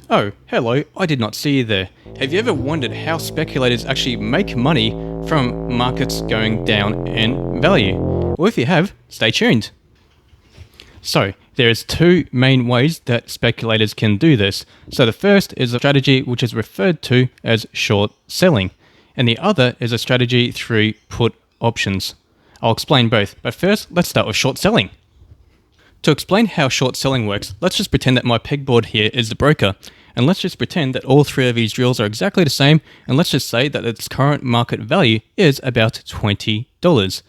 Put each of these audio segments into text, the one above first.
Oh, hello, I did not see you there. Have you ever wondered how speculators actually make money from markets going down in value? Well, if you have, stay tuned. So, there's two main ways that speculators can do this. So the first is a strategy which is referred to as short selling, and the other is a strategy through put options. I'll explain both, but first, let's start with short selling. To explain how short selling works, let's just pretend that my pegboard here is the broker, and let's just pretend that all three of these drills are exactly the same, and let's just say that its current market value is about $20.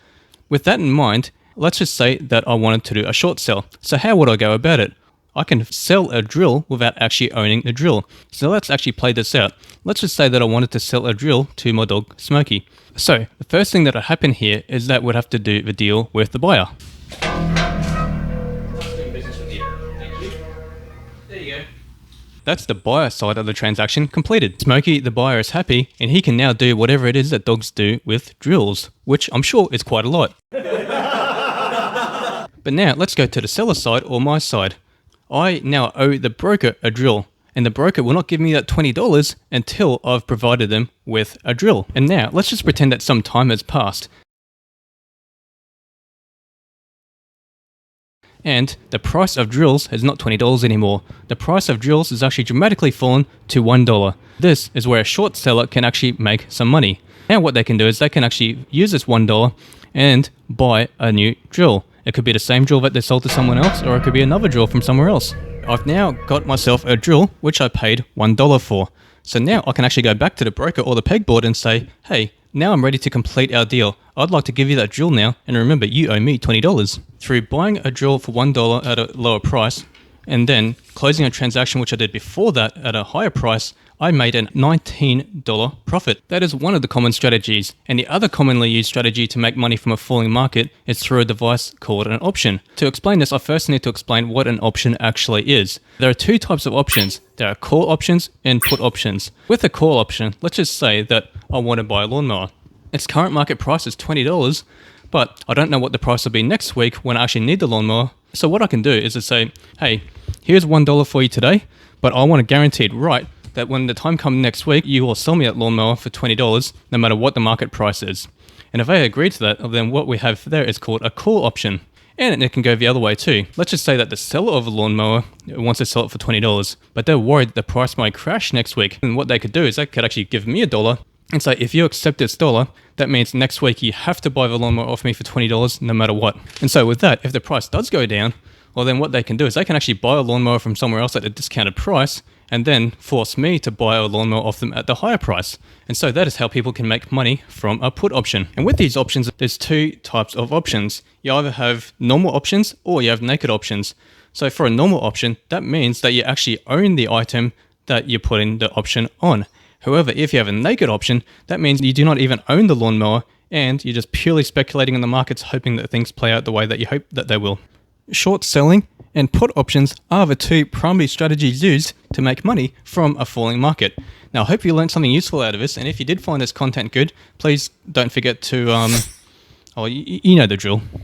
With that in mind, let's just say that I wanted to do a short sell. So how would I go about it? I can sell a drill without actually owning the drill. So let's actually play this out. Let's just say that I wanted to sell a drill to my dog Smokey. So the first thing that would happen here is that we'd have to do the deal with the buyer. That's the buyer side of the transaction completed. Smokey, the buyer, is happy, and he can now do whatever it is that dogs do with drills, which I'm sure is quite a lot. But now let's go to the seller side, or my side. I now owe the broker a drill, and the broker will not give me that $20 until I've provided them with a drill. And now let's just pretend that some time has passed. And the price of drills is not $20 anymore. The price of drills has actually dramatically fallen to $1. This is where a short seller can actually make some money. Now what they can do is they can actually use this $1 and buy a new drill. It could be the same drill that they sold to someone else, or it could be another drill from somewhere else. I've now got myself a drill which I paid $1 for. So now I can actually go back to the broker or the pegboard and say, hey, now I'm ready to complete our deal. I'd like to give you that drill now, and remember, you owe me $20. Through buying a drill for $1 at a lower price, and then closing a transaction which I did before that at a higher price, I made a $19 profit. That is one of the common strategies, and the other commonly used strategy to make money from a falling market is through a device called an option. To explain this, I first need to explain what an option actually is. There are two types of options. There are call options and put options. With a call option, let's just say that I want to buy a lawnmower. Its current market price is $20, but I don't know what the price will be next week when I actually need the lawnmower. So what I can do is to say, hey, here's $1 for you today, but I want a guaranteed right that when the time comes next week, you will sell me that lawnmower for $20, no matter what the market price is. And if I agree to that, then what we have there is called a call option. And it can go the other way too. Let's just say that the seller of a lawnmower wants to sell it for $20, but they're worried that the price might crash next week. And what they could do is they could actually give me a dollar and say, if you accept this dollar, that means next week you have to buy the lawnmower off me for $20 no matter what. And so with that, if the price does go down, well then what they can do is they can actually buy a lawnmower from somewhere else at a discounted price and then force me to buy a lawnmower off them at the higher price. And so that is how people can make money from a put option. And with these options, there's two types of options. You either have normal options or you have naked options. So for a normal option, that means that you actually own the item that you're putting the option on. However, if you have a naked option, that means you do not even own the lawnmower and you're just purely speculating in the markets, hoping that things play out the way that you hope that they will. Short selling and put options are the two primary strategies used to make money from a falling market. Now, I hope you learned something useful out of this, and if you did find this content good, please don't forget to, you know the drill.